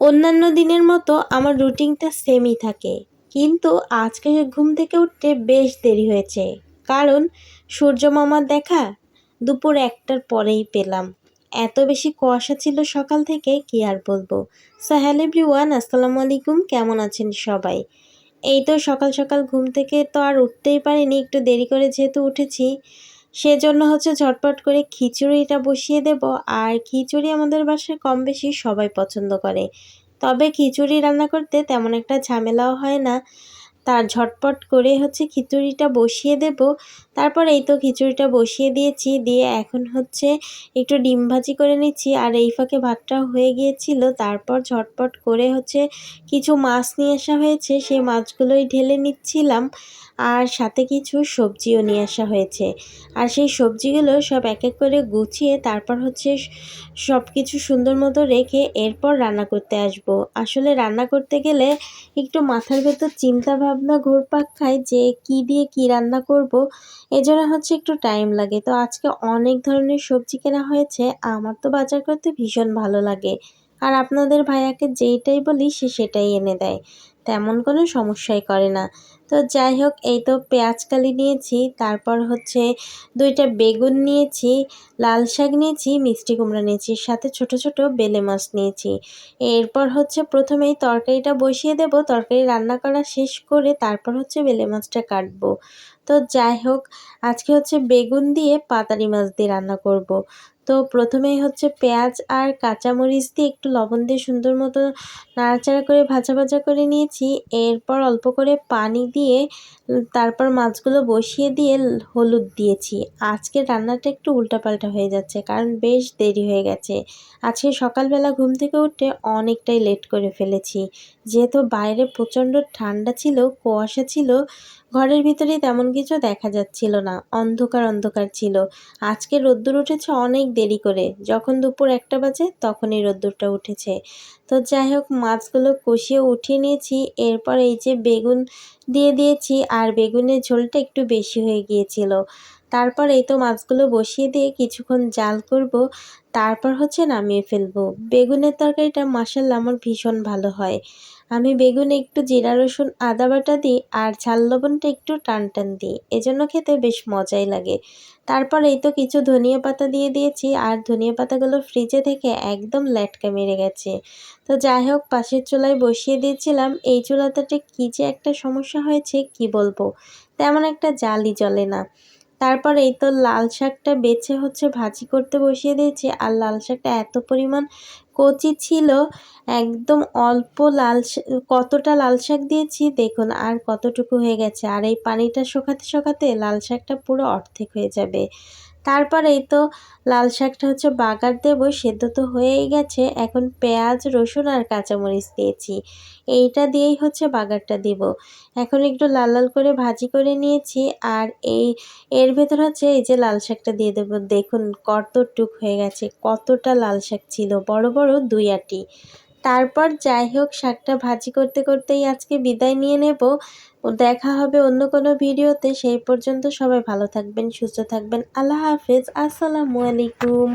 অন্যান্য দিনের মতো আমার রুটিনটা সেমই থাকে, কিন্তু আজকে ঘুম থেকে উঠতে বেশ দেরি হয়েছে। কারণ সূর্য মামার দেখা দুপুর ১টার পরেই পেলাম। এত বেশি কুয়াশা ছিল সকাল থেকে, কি আর বলবো। সো হ্যালো এভরিওয়ান, আসসালামু আলাইকুম। কেমন আছেন সবাই? এই তো সকাল সকাল ঘুম থেকে তো আর উঠতেই পারিনি, একটু দেরি করে যেহেতু উঠেছি, সেজন্য ঝটপট করে খিচুড়িটা বসিয়ে দেব। আর খিচুড়ি আমাদের বাসায় কম বেশি সবাই পছন্দ করে। তবে খিচুড়ি রান্না করতে তেমন একটা ঝামেলাও হয় না। তার ঝটপট করে খিচুড়িটা বসিয়ে দেব। তারপর এই তো খিচুড়িটা বসিয়ে দিয়েছি, দিয়ে এখন একটু ডিম ভাজি করে নিচ্ছি। আর এই ফাঁকে ভাতটাও হয়ে গিয়েছিল। তারপর ঝটপট করে কিছু মাছ নিয়ে আসা হয়েছে, সেই মাছগুলোই ঢেলে নিচ্ছিলাম। আর সাথে কিছু সবজিও নিয়ে আসা হয়েছে। আর সেই সবজিগুলো সব এক এক করে গুছিয়ে তারপর সব কিছু সুন্দর মতো রেখে এরপর রান্না করতে আসব। আসলে রান্না করতে গেলে একটু মাথার ভেতর চিন্তা ভাবনা ঘুরপাক খায় যে কি দিয়ে কি রান্না করব। এজন্য একটু টাইম লাগে। তো আজকে অনেক ধরনের সবজি কেনা হয়েছে। আমার তো বাজার করতে ভীষণ ভালো লাগে। আর আপনাদের ভাইয়াকে যেইটাই বলি সে সেটাই এনে দেয়, তেমন কোনো সমস্যাই করে না। তো যাই হোক, এই তো পেঁয়াজকালি নিয়েছি, তারপর 2টা বেগুন নিয়েছি, লাল শাক নিয়েছি, মিষ্টি কুমড়া নিয়েছি, সাথে ছোট ছোট বেলে মাছ নিয়েছি। এরপর প্রথমেই তরকারিটা বসিয়ে দেব। তরকারি রান্না করা শেষ করে তারপর বেলে মাছটা কাটবো। তো যাই হোক, আজকে বেগুন দিয়ে পাতারি মাছ দিয়ে রান্না করব। তো প্রথমেই পেঁয়াজ আর কাঁচামরিচ দিয়ে একটু লবণ দিয়ে সুন্দর মতো নাড়াচাড়া করে ভাজা ভাজা করে নিয়েছি। এরপর অল্প করে পানি দিয়ে তারপর মাছগুলো বসিয়ে দিয়ে হলুদ দিয়েছি। আজকের রান্নাটা একটু উল্টাপাল্টা হয়ে যাচ্ছে, কারণ বেশ দেরি হয়ে গেছে। আজকে সকালবেলা ঘুম থেকে উঠে অনেকটাই লেট করে ফেলেছি। যেহেতু বাইরে প্রচণ্ড ঠান্ডা ছিল, কুয়াশা ছিল, ঘরের ভিতরে তেমন কিছু দেখা যাচ্ছিল না, অন্ধকার অন্ধকার ছিল। আজকে রোদ্দুর উঠেছে অনেক দেরি করে, যখন দুপুর 1টা বাজে তখনই রোদ্দুরটা উঠেছে। তো যাই হোক, মাছগুলো কষিয়ে উঠিয়ে নিয়েছি। এরপর এই যে বেগুন দিয়ে দিয়েছি, আর বেগুনের ঝোলটা একটু বেশি হয়ে গিয়েছিল। তারপর এই তো মাছগুলো বসিয়ে দিয়ে কিছুক্ষণ জাল করব, তারপর নামিয়ে ফেলবো। বেগুনের তরকারিটা মাশাআল্লাহ আমার ভীষণ ভালো হয়। আমি বেগুনে একটু জিরা রসুন আদা বাটা দিই, আর ঝাল লবণটা একটু টান টান দিই, এজন্য খেতে বেশ মজাই লাগে। তারপর এই তো কিছু ধনিয়া পাতা দিয়ে দিয়েছি, আর ধনিয়া পাতাগুলো ফ্রিজে থেকে একদম লেটকা মেরে গেছে। তো যাই হোক, পাশের চুলায় বসিয়ে দিয়েছিলাম। এই চুলাটাতে কী যে একটা সমস্যা হয়েছে কি বলবো, তেমন একটা জালই জ্বলে না। তারপর এই তো লাল শাকটা বেছে ভাজি করতে বসিয়ে দিয়েছি। আর লাল শাকটা এত পরিমাণ কচি ছিল, একদম অল্প কতটা লাল শাক দিয়েছি দেখুন, আর কতটুকু হয়ে গেছে। আর এই পানিটা শুকাতে শুকাতে লাল শাকটা পুরো অর্ধেক হয়ে যাবে। তারপর এই তো লাল শাকটা বাগার দেবো, সেদ্ধ তো হয়েই গেছে। এখন পেঁয়াজ রসুন আর কাঁচামরিচ দিয়েছি, এইটা দিয়েই বাগারটা দিব। এখন একটু লাল লাল করে ভাজি করে নিয়েছি। আর এর ভেতর এই যে লাল শাকটা দিয়ে দেবো। দেখুন কতটুক হয়ে গেছে, কতটা লাল শাক ছিল, বড় বড় 2 আঁটি। তারপর যাই হোক, শাকটা ভাজি করতে করতেই আজকে বিদায় নিয়ে নেব। দেখা হবে অন্য কোনো ভিডিওতে। সেই পর্যন্ত সবাই ভালো থাকবেন, সুস্থ থাকবেন। আল্লাহ হাফেজ, আসসালামু আলাইকুম।